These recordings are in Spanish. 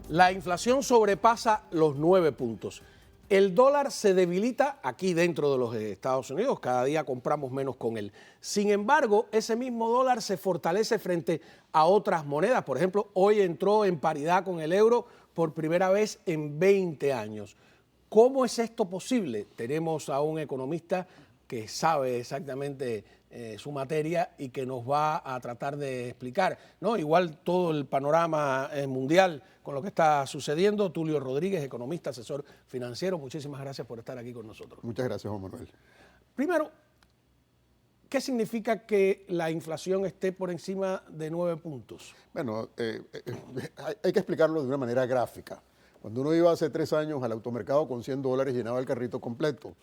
La inflación sobrepasa los 9 puntos. El dólar se debilita aquí dentro de los Estados Unidos, cada día compramos menos con él. Sin embargo, ese mismo dólar se fortalece frente a otras monedas. Por ejemplo, hoy entró en paridad con el euro por primera vez en 20 años. ¿Cómo es esto posible? Tenemos a un economista que sabe exactamente su materia y que nos va a tratar de explicar, ¿no? Igual todo el panorama mundial con lo que está sucediendo. Tulio Rodríguez, economista, asesor financiero, muchísimas gracias por estar aquí con nosotros. Muchas gracias, Juan Manuel. Primero, ¿qué significa que la inflación esté por encima de 9 puntos? Bueno, hay que explicarlo de una manera gráfica. Cuando uno iba hace 3 años al automercado con $100, llenaba el carrito completo.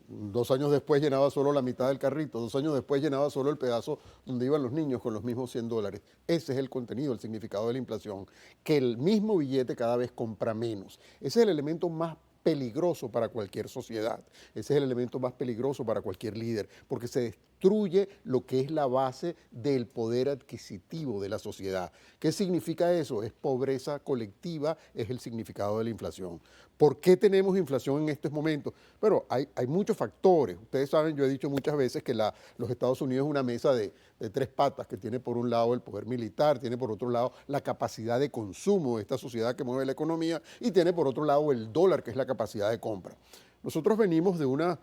2 años después llenaba solo la mitad del carrito, 2 años después llenaba solo el pedazo donde iban los niños con los mismos $100. Ese es el contenido, el significado de la inflación, que el mismo billete cada vez compra menos. Ese es el elemento más peligroso para cualquier sociedad, ese es el elemento más peligroso para cualquier líder, porque se destruye lo que es la base del poder adquisitivo de la sociedad. ¿Qué significa eso? Es pobreza colectiva, es el significado de la inflación. ¿Por qué tenemos inflación en estos momentos? Bueno, hay muchos factores. Ustedes saben, yo he dicho muchas veces que los Estados Unidos es una mesa de 3 patas, que tiene por un lado el poder militar, tiene por otro lado la capacidad de consumo de esta sociedad que mueve la economía y tiene por otro lado el dólar, que es la capacidad de compra. Nosotros venimos de una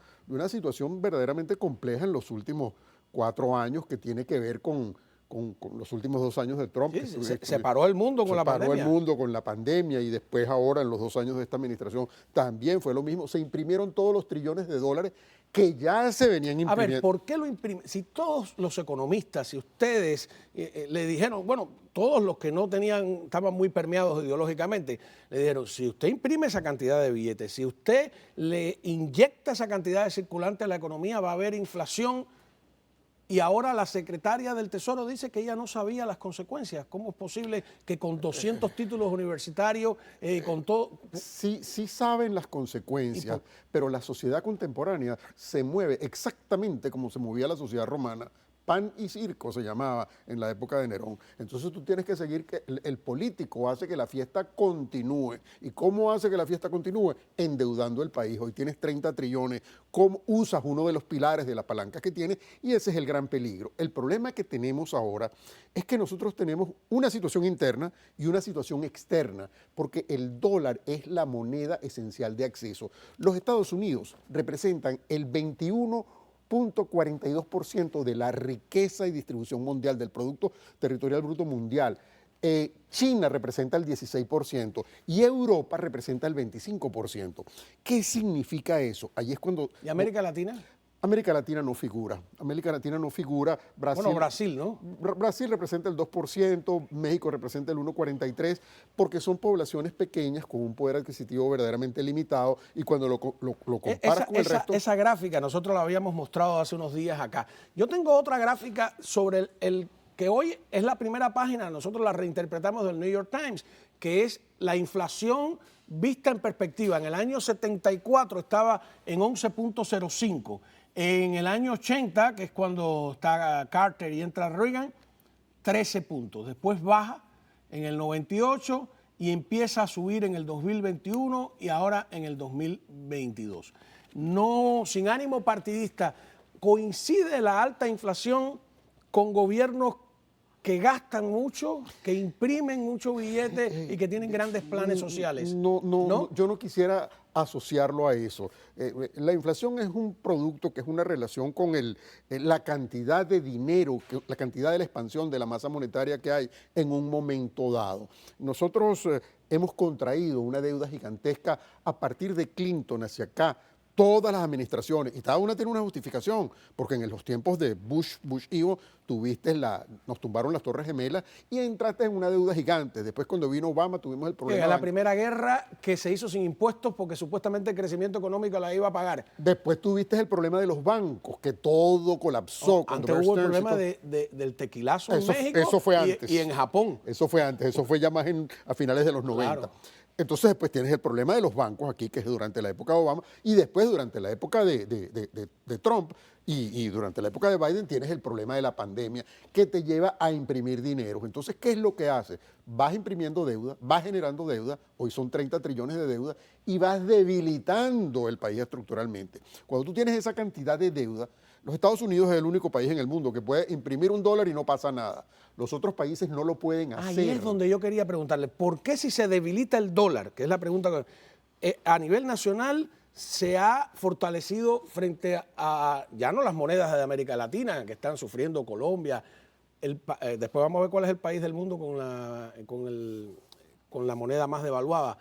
situación verdaderamente compleja en los últimos 4 años que tiene que ver con los últimos 2 años de Trump. Sí, se paró el mundo con la pandemia. Se paró el mundo con la pandemia y después ahora en los 2 años de esta administración también fue lo mismo. Se imprimieron todos los trillones de dólares que ya se venían imprimiendo. A ver, ¿por qué lo imprimen? Si todos los economistas, si ustedes le dijeron, bueno, todos los que no estaban muy permeados ideológicamente, le dijeron, si usted imprime esa cantidad de billetes, si usted le inyecta esa cantidad de circulante a la economía, va a haber inflación. Y ahora la secretaria del Tesoro dice que ella no sabía las consecuencias. ¿Cómo es posible que con 200 títulos universitarios, con todo...? Sí saben las consecuencias, pero la sociedad contemporánea se mueve exactamente como se movía la sociedad romana. Pan y circo se llamaba en la época de Nerón. Entonces tú tienes que seguir que el político hace que la fiesta continúe. ¿Y cómo hace que la fiesta continúe? Endeudando el país. Hoy tienes 30 trillones. ¿Cómo usas uno de los pilares de la palanca que tienes? Y ese es el gran peligro. El problema que tenemos ahora es que nosotros tenemos una situación interna y una situación externa, porque el dólar es la moneda esencial de acceso. Los Estados Unidos representan el 21.42% de la riqueza y distribución mundial del Producto Territorial Bruto Mundial. China representa el 16% y Europa representa el 25%. ¿Qué significa eso? Ahí es cuando... ¿Y América Latina? América Latina no figura. América Latina no figura. Brasil, bueno, Brasil, ¿no? Brasil representa el 2%, México representa el 1,43%, porque son poblaciones pequeñas con un poder adquisitivo verdaderamente limitado y cuando lo comparas con el resto... Esa gráfica nosotros la habíamos mostrado hace unos días acá. Yo tengo otra gráfica sobre el que hoy es la primera página, nosotros la reinterpretamos del New York Times, que es la inflación vista en perspectiva. En el año 74 estaba en 11.05. En el año 80, que es cuando está Carter y entra Reagan, 13 puntos. Después baja en el 98 y empieza a subir en el 2021 y ahora en el 2022. No, sin ánimo partidista, coincide la alta inflación con gobiernos que gastan mucho, que imprimen mucho billete y que tienen grandes planes sociales. No, yo no quisiera asociarlo a eso. La inflación es un producto que es una relación con la cantidad de dinero, la cantidad de la expansión de la masa monetaria que hay en un momento dado. Nosotros hemos contraído una deuda gigantesca a partir de Clinton hacia acá. Todas las administraciones, y cada una tiene una justificación, porque en los tiempos de Bush Evo, nos tumbaron las Torres Gemelas y entraste en una deuda gigante. Después cuando vino Obama tuvimos el problema. La primera guerra que se hizo sin impuestos porque supuestamente el crecimiento económico la iba a pagar. Después tuviste el problema de los bancos, que todo colapsó. Antes hubo el problema del tequilazo en México eso fue antes. Y en Japón. Eso fue antes, eso fue ya más a finales de los 90. Claro. Entonces después tienes el problema de los bancos aquí, que es durante la época de Obama, y después durante la época de Trump y durante la época de Biden tienes el problema de la pandemia que te lleva a imprimir dinero. Entonces, ¿qué es lo que hace? Vas imprimiendo deuda, vas generando deuda, hoy son 30 trillones de deuda, y vas debilitando el país estructuralmente. Cuando tú tienes esa cantidad de deuda, los Estados Unidos es el único país en el mundo que puede imprimir $1 y no pasa nada. Los otros países no lo pueden hacer. Ahí es donde yo quería preguntarle, ¿por qué si se debilita el dólar, que es la pregunta que a nivel nacional se ha fortalecido frente a ya no las monedas de América Latina que están sufriendo Colombia? Después vamos a ver cuál es el país del mundo con la moneda más devaluada.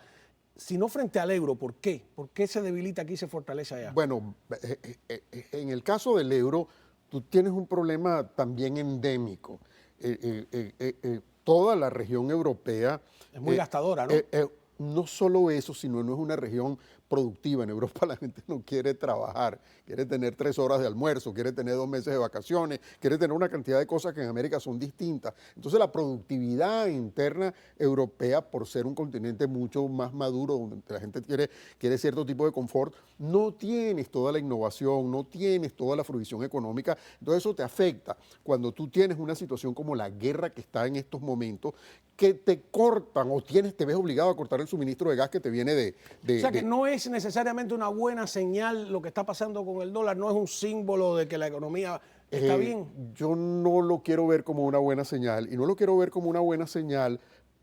Sino frente al euro, ¿por qué? ¿Por qué se debilita aquí y se fortalece allá? Bueno, en el caso del euro, tú tienes un problema también endémico. Toda la región europea... Es muy gastadora, ¿no? No solo eso, sino no es una región productiva. En Europa la gente no quiere trabajar, quiere tener 3 horas de almuerzo, quiere tener 2 meses de vacaciones, quiere tener una cantidad de cosas que en América son distintas. Entonces la productividad interna europea, por ser un continente mucho más maduro, donde la gente quiere cierto tipo de confort, no tienes toda la innovación, no tienes toda la fruición económica. Entonces eso te afecta cuando tú tienes una situación como la guerra que está en estos momentos, que te cortan o te ves obligado a cortar el suministro de gas que te viene o sea que no es necesariamente una buena señal lo que está pasando con el dólar, no es un símbolo de que la economía está bien. Yo no lo quiero ver como una buena señal, y no lo quiero ver como una buena señal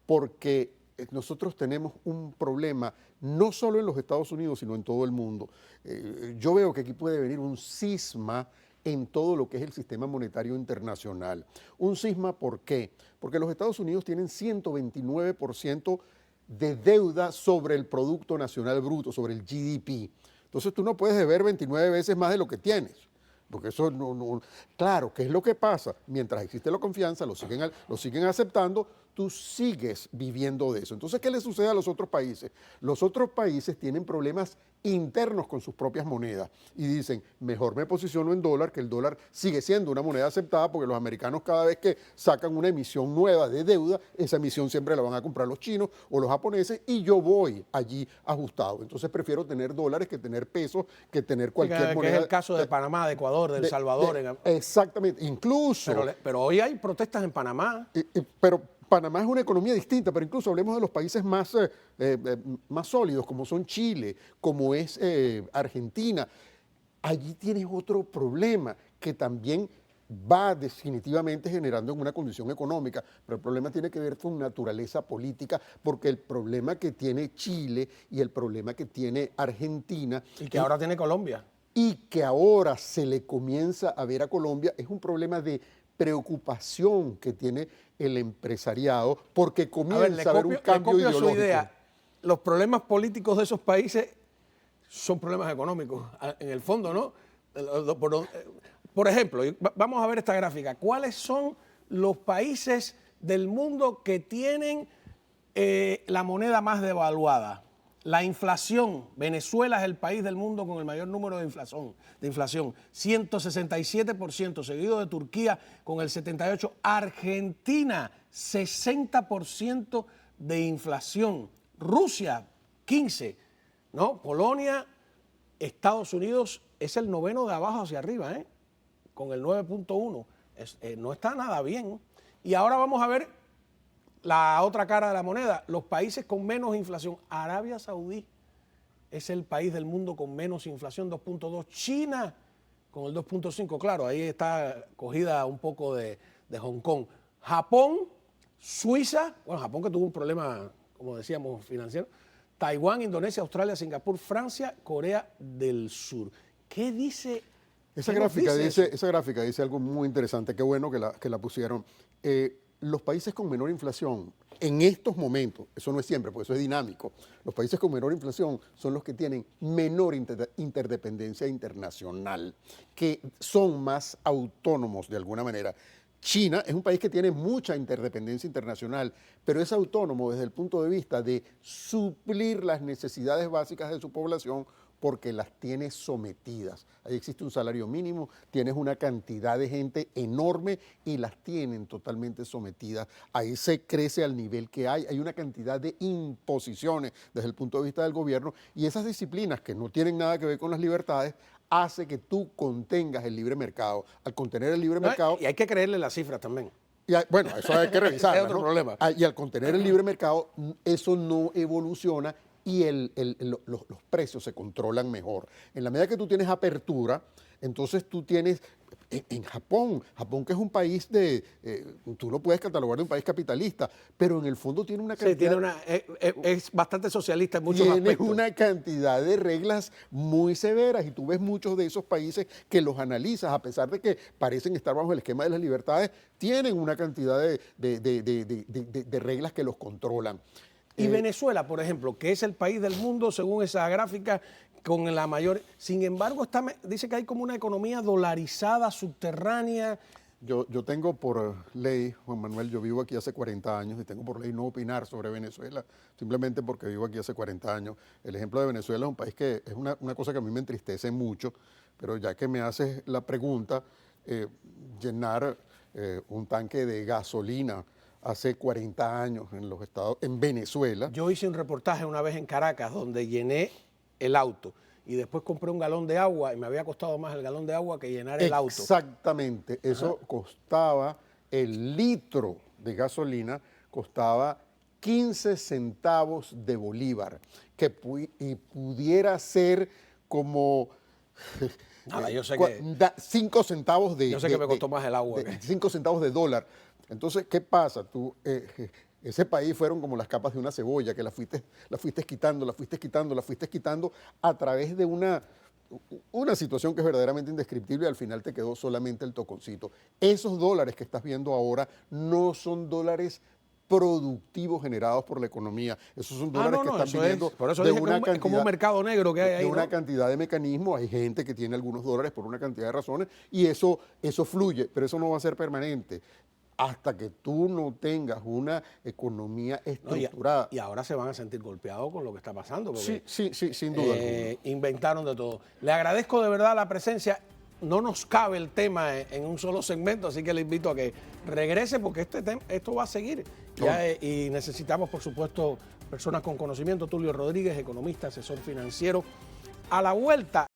porque nosotros tenemos un problema no solo en los Estados Unidos, sino en todo el mundo. Yo veo que aquí puede venir un cisma en todo lo que es el sistema monetario internacional. Un cisma, ¿por qué? Porque los Estados Unidos tienen 129% de deuda sobre el Producto Nacional Bruto, sobre el GDP. Entonces tú no puedes deber 29 veces más de lo que tienes. Porque eso no. Claro, ¿qué es lo que pasa? Mientras existe la confianza, lo siguen aceptando, tú sigues viviendo de eso. Entonces, ¿qué le sucede a los otros países? Los otros países tienen problemas internos con sus propias monedas y dicen, mejor me posiciono en dólar, que el dólar sigue siendo una moneda aceptada, porque los americanos cada vez que sacan una emisión nueva de deuda, esa emisión siempre la van a comprar los chinos o los japoneses y yo voy allí ajustado. Entonces prefiero tener dólares que tener pesos, que tener cualquier moneda. Que es el caso de Panamá, de Ecuador, de El Salvador. Exactamente, incluso... Pero hoy hay protestas en Panamá. Pero Panamá es una economía distinta, pero incluso hablemos de los países más sólidos, como son Chile, como es Argentina. Allí tienes otro problema que también va definitivamente generando en una condición económica, pero el problema tiene que ver con naturaleza política, porque el problema que tiene Chile y el problema que tiene Argentina... Y que ahora tiene Colombia. Y que ahora se le comienza a ver a Colombia, es un problema de preocupación que tiene el empresariado porque comienza a haber un cambio ideológico. Su idea. Los problemas políticos de esos países son problemas económicos, en el fondo, ¿no? Por ejemplo, vamos a ver esta gráfica. ¿Cuáles son los países del mundo que tienen la moneda más devaluada? La inflación, Venezuela es el país del mundo con el mayor número de inflación, 167%, seguido de Turquía con el 78%, Argentina, 60% de inflación, Rusia, 15%, ¿no? Polonia, Estados Unidos es el noveno de abajo hacia arriba, con el 9.1%, no está nada bien. Y ahora vamos a ver la otra cara de la moneda, los países con menos inflación. Arabia Saudí es el país del mundo con menos inflación, 2.2. China con el 2.5. Claro, ahí está cogida un poco de Hong Kong. Japón, Suiza, bueno, Japón que tuvo un problema, como decíamos, financiero. Taiwán, Indonesia, Australia, Singapur, Francia, Corea del Sur. ¿Qué dice? Esa gráfica dice algo muy interesante. Qué bueno que la pusieron. Los países con menor inflación, en estos momentos, eso no es siempre, porque eso es dinámico, los países con menor inflación son los que tienen menor interdependencia internacional, que son más autónomos de alguna manera. China es un país que tiene mucha interdependencia internacional, pero es autónomo desde el punto de vista de suplir las necesidades básicas de su población porque las tienes sometidas. Ahí existe un salario mínimo, tienes una cantidad de gente enorme y las tienen totalmente sometidas. Ahí se crece al nivel que hay una cantidad de imposiciones desde el punto de vista del gobierno y esas disciplinas que no tienen nada que ver con las libertades hace que tú contengas el libre mercado. Al contener el libre mercado... Y hay que creerle las cifras también. Bueno, eso hay que revisarlo. Es otro problema. Y al contener el libre mercado, eso no evoluciona y los precios se controlan mejor. En la medida que tú tienes apertura, entonces tú tienes, en Japón que es un país tú lo puedes catalogar de un país capitalista, pero en el fondo tiene una cantidad... Sí, es bastante socialista en muchos aspectos. Tiene una cantidad de reglas muy severas y tú ves muchos de esos países que los analizas, a pesar de que parecen estar bajo el esquema de las libertades, tienen una cantidad de reglas que los controlan. Y Venezuela, por ejemplo, que es el país del mundo, según esa gráfica, con la mayor... Sin embargo, dice que hay como una economía dolarizada, subterránea. Yo tengo por ley, Juan Manuel, yo vivo aquí hace 40 años y tengo por ley no opinar sobre Venezuela, simplemente porque vivo aquí hace 40 años. El ejemplo de Venezuela es un país que es una cosa que a mí me entristece mucho, pero ya que me haces la pregunta, llenar un tanque de gasolina hace 40 años en Venezuela. Yo hice un reportaje una vez en Caracas donde llené el auto y después compré un galón de agua y me había costado más el galón de agua que llenar el auto. Exactamente, eso costaba, el litro de gasolina costaba 15 centavos de bolívar, que pudiera ser como... Nada, yo sé que... 5 centavos de... Yo sé que me costó más el agua. 5 centavos de dólar. Entonces, ¿qué pasa? Ese país fueron como las capas de una cebolla, que la fuiste quitando a través de una situación que es verdaderamente indescriptible y al final te quedó solamente el toconcito. Esos dólares que estás viendo ahora no son dólares productivos generados por la economía. Esos son dólares que están viniendo por eso de dije una que cantidad, como un mercado negro que hay ahí. de una cantidad de mecanismos. Hay gente que tiene algunos dólares por una cantidad de razones y eso fluye, pero eso no va a ser permanente hasta que tú no tengas una economía estructurada. Y ahora se van a sentir golpeados con lo que está pasando. Sí, sin duda. Inventaron de todo. Le agradezco de verdad la presencia. No nos cabe el tema en un solo segmento, así que le invito a que regrese porque esto va a seguir. Y necesitamos, por supuesto, personas con conocimiento. Tulio Rodríguez, economista, asesor financiero. A la vuelta,